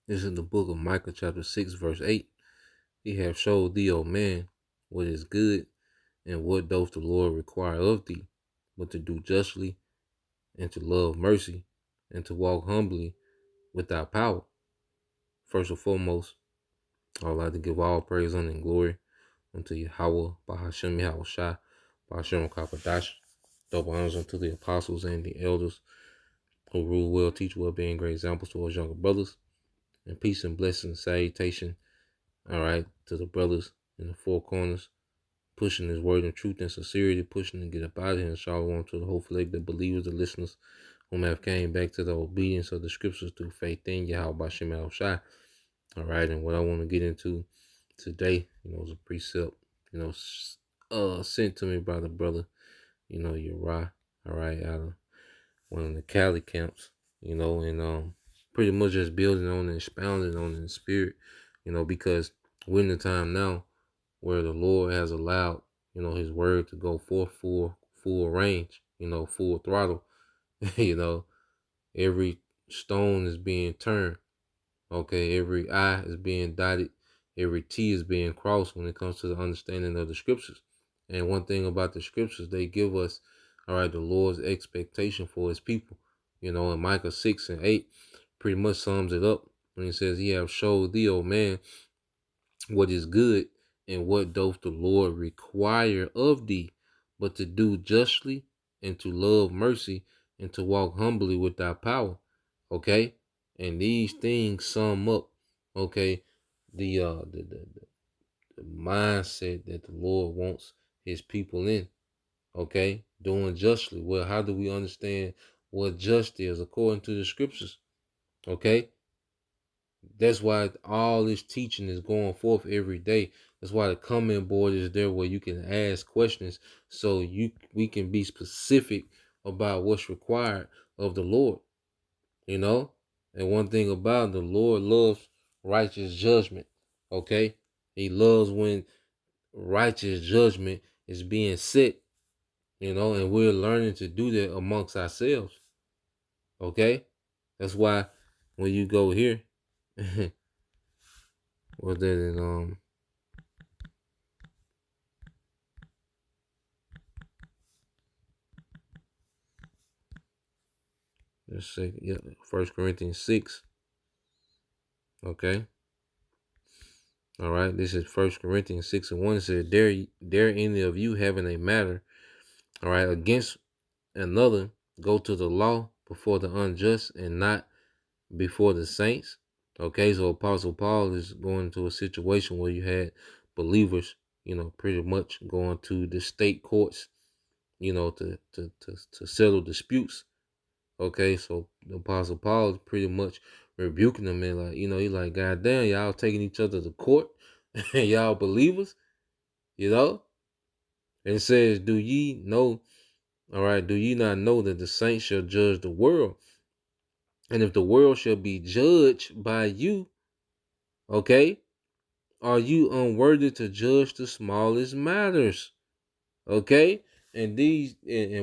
This is the book of Micah chapter 6 verse 8. He hath showed thee, O man, what is good, and what doth the Lord require of thee, but to do justly, and to love mercy, and to walk humbly with thy power. First and foremost, I would like to give all praise, honor, and glory unto Yahweh, Bahashem Yahweh Shai, Bahashem Kapadash. Double honors unto the apostles and the elders who rule well, teach well, being great examples to us younger brothers. And peace and blessing and salutation, all right, to the brothers in the four corners, pushing his word and truth and sincerity, pushing to get up out of here. And shalom to the whole flag, the believers, the listeners, whom have came back to the obedience of the scriptures through faith in Yahweh Bashem Al Shai. All right, and what I want to get into today, is a precept, sent to me by the brother, Uriah, all right, out of one of the Cali camps, and pretty much just building on and expounding on it in the spirit, because we're in the time now where the Lord has allowed, his word to go forth full range, full throttle. Every stone is being turned. Okay, every I is being dotted, every T is being crossed when it comes to the understanding of the scriptures. And one thing about the scriptures, they give us, all right, the Lord's expectation for his people. And Micah 6 and 8 pretty much sums it up when he says, he have showed thee, O man, what is good, and what doth the Lord require of thee, but to do justly, and to love mercy, and to walk humbly with thy power. Okay? And these things sum up, okay, the mindset that the Lord wants his people in. Okay? Doing justly. Well, how do we understand what just is according to the scriptures? Okay? That's why all this teaching is going forth every day. That's why the comment board is there where you can ask questions so we can be specific about what's required of the Lord. And one thing about the Lord loves righteous judgment. Okay? He loves when righteous judgment is being set, and we're learning to do that amongst ourselves. Okay? That's why when you go here, was that in let's say, yeah, 1 Corinthians 6. Okay. All right. This is 1 Corinthians 6 and 1. It says, dare any of you having a matter, all right, against another, go to the law before the unjust and not before the saints. Okay. So Apostle Paul is going to a situation where you had believers, pretty much going to the state courts, to settle disputes. Okay, so the Apostle Paul is pretty much rebuking them and he's like, God damn, y'all taking each other to court, and y'all believers, And it says, do ye know, all right, do ye not know that the saints shall judge the world? And if the world shall be judged by you, okay, are you unworthy to judge the smallest matters? Okay? And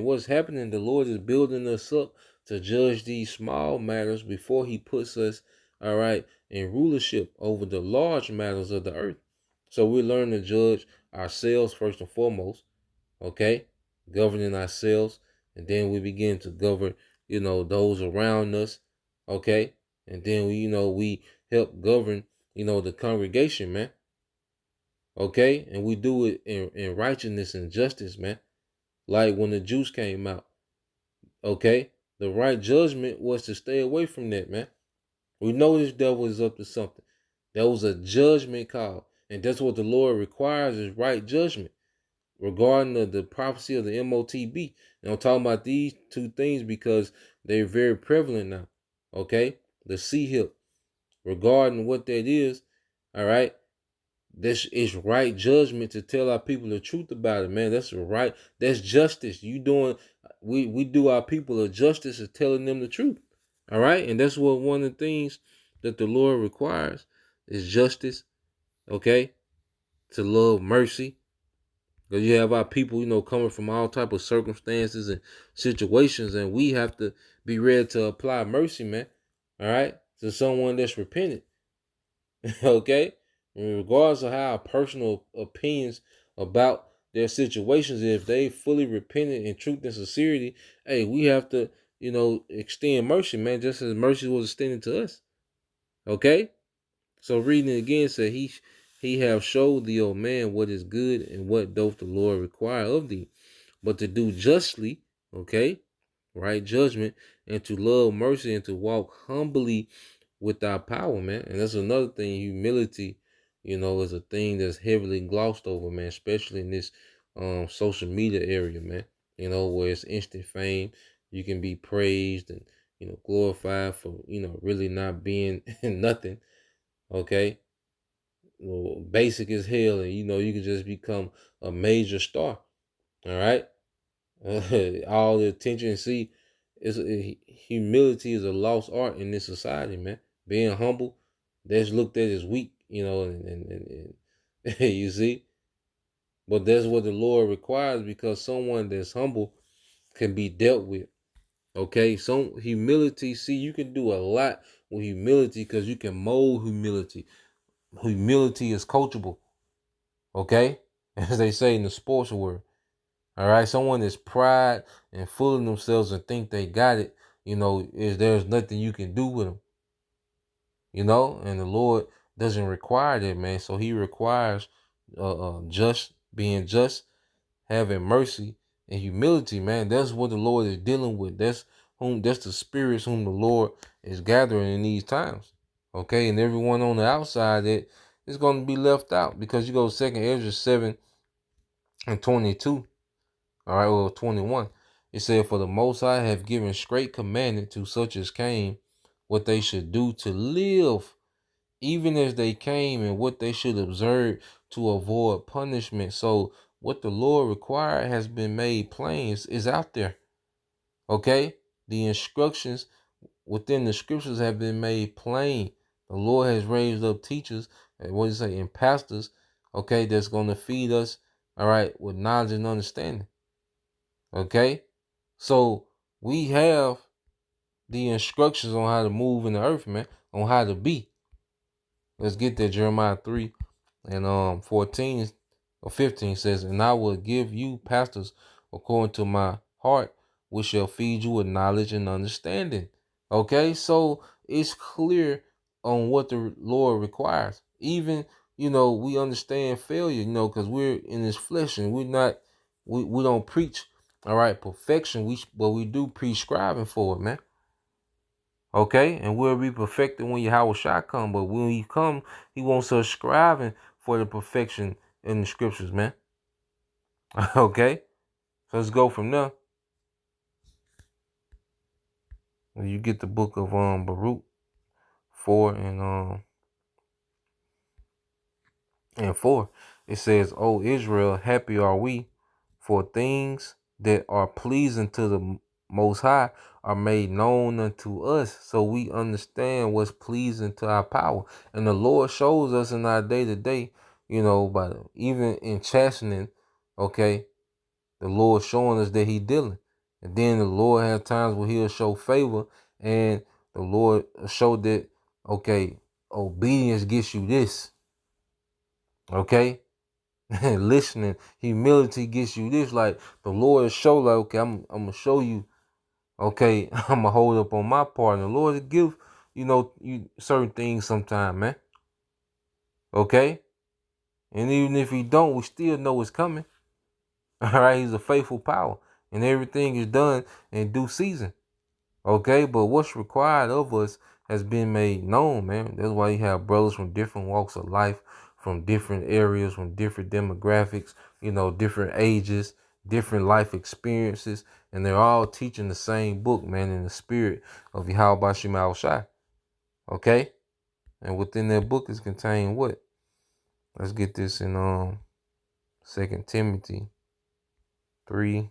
what's happening, the Lord is building us up to judge these small matters before he puts us, all right, in rulership over the large matters of the earth. So we learn to judge ourselves first and foremost, okay? Governing ourselves, and then we begin to govern, those around us, okay? And then we help govern, the congregation, man. Okay? And we do it in righteousness and justice, man. Like when the juice came out. Okay? The right judgment was to stay away from that, man. We know this devil is up to something. That was a judgment call. And that's what the Lord requires, is right judgment. Regarding the prophecy of the MOTB. And I'm talking about these two things because they're very prevalent now. Okay? The C-hip. Regarding what that is, all right? This is right judgment to tell our people the truth about it, man. That's right. That's justice. We do our people a justice of telling them the truth. All right. And that's what one of the things that the Lord requires is justice. Okay. To love mercy. Because you have our people, coming from all type of circumstances and situations, and we have to be ready to apply mercy, man. All right. To someone that's repentant. Okay? And regardless of how our personal opinions about their situations, if they fully repented in truth and sincerity, hey, we have to, extend mercy, man, just as mercy was extended to us. Okay? So reading it again said he have showed thee, O man, what is good and what doth the Lord require of thee, but to do justly, okay, right judgment, and to love mercy and to walk humbly with our power, man. And that's another thing. Humility, is a thing that's heavily glossed over, man, especially in this social media area, man. Where it's instant fame. You can be praised and glorified for really not being nothing. Okay, basic as hell, and you can just become a major star. All right. All the attention. See, humility is a lost art in this society, man. Being humble, that's looked at as weak, and you see. But that's what the Lord requires, because someone that's humble can be dealt with. Okay, so humility. See, you can do a lot with humility because you can mold humility. Humility is coachable. Okay, as they say in the sports world. All right, someone that's pride and full of themselves and think they got it, is there's nothing you can do with them, and the Lord doesn't require that, man. So He requires being just, having mercy and humility, man. That's what the Lord is dealing with. That's the spirits whom the Lord is gathering in these times. Okay, and everyone on the outside that is going to be left out, because you go 2nd Ezra 7:22. All right, well, 21. It said, for the Most High have given straight commandment to such as came what they should do to live, even as they came, and what they should observe to avoid punishment. So what the Lord required has been made plain, is out there. Okay? The instructions within the scriptures have been made plain. The Lord has raised up teachers, and what does it say, and pastors, okay, that's going to feed us, all right, with knowledge and understanding. Okay? So we have the instructions on how to move in the earth, man, on how to be. Let's get there. Jeremiah 3 and 14 or 15 says, and I will give you pastors according to my heart, which shall feed you with knowledge and understanding. Okay, so it's clear on what the Lord requires. Even, we understand failure, because we're in this flesh, and we don't preach, all right, perfection. But we do prescribing for it, man. Okay, and we'll be perfected when Yahweh Shai come. But when He come, He wants us striving for the perfection in the scriptures, man. Okay, so let's go from there. When you get the book of Baruch 4 and 4, it says, "O Israel, happy are we, for things that are pleasing to the Most High are made known unto us." So we understand what's pleasing to our power, and the Lord shows us in our day to day, by even in chastening. Okay, the Lord showing us that He dealing, and then the Lord has times where He'll show favor, and the Lord show that, okay, obedience gets you this. Okay, listening, humility gets you this. Like the Lord show, like, okay, I'm gonna show you. Okay, I'm gonna hold up on my part, and the Lord will give you certain things sometime, man. Okay, and even if He don't, we still know it's coming. All right, He's a faithful power, and everything is done in due season. Okay, but what's required of us has been made known, man. That's why you have brothers from different walks of life, from different areas, from different demographics, different ages, different life experiences, and they're all teaching the same book, man, in the spirit of Yahweh Shai Shai. Okay? And within that book is contained what? Let's get this in 2 Timothy 3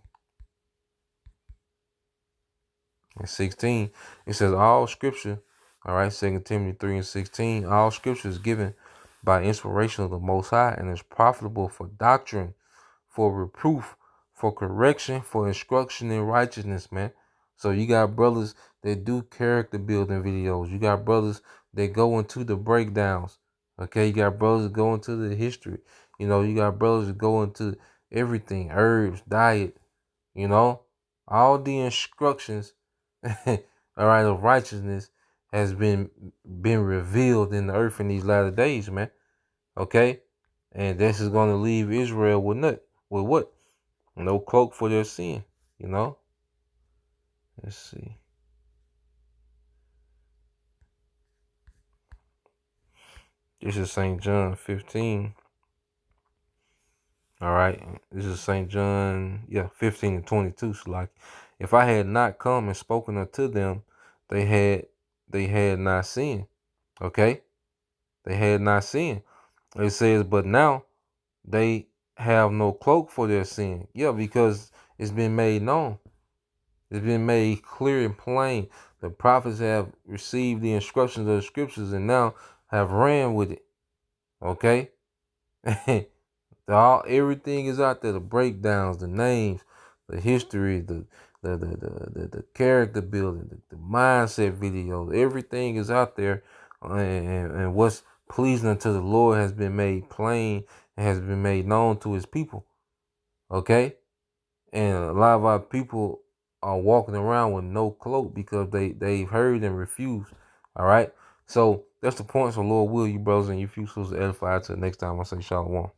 and 16. It says all scripture, all right, 2 Timothy 3 and 16, all scripture is given by inspiration of the Most High and is profitable for doctrine, for reproof, for correction, for instruction in righteousness, man. So you got brothers that do character building videos. You got brothers that go into the breakdowns. Okay, you got brothers that go into the history. You know, you got brothers that go into everything, herbs, diet, you know, all the instructions, all right, of righteousness has been revealed in the earth in these latter days, man. Okay, and this is gonna leave Israel with with what? No cloak for their sin. You know. Let's see. This is Saint John 15. All right, this is Saint John, yeah, 15:22. So like, if I had not come and spoken unto them, they had they had not sinned. Okay, they had not sinned. It says, but now they have no cloak for their sin. Yeah, because it's been made known. It's been made clear and plain. The prophets have received the instructions of the scriptures and now have ran with it. Okay? Everything is out there. The breakdowns, the names, the history, the character building, the mindset videos. Everything is out there. And what's pleasing unto the Lord has been made plain and has been made known to his people. Okay? And a lot of our people are walking around with no cloak because they've heard and refused. All right. So that's the point. So Lord will you brothers and you few souls edified. Till next time I say shalom.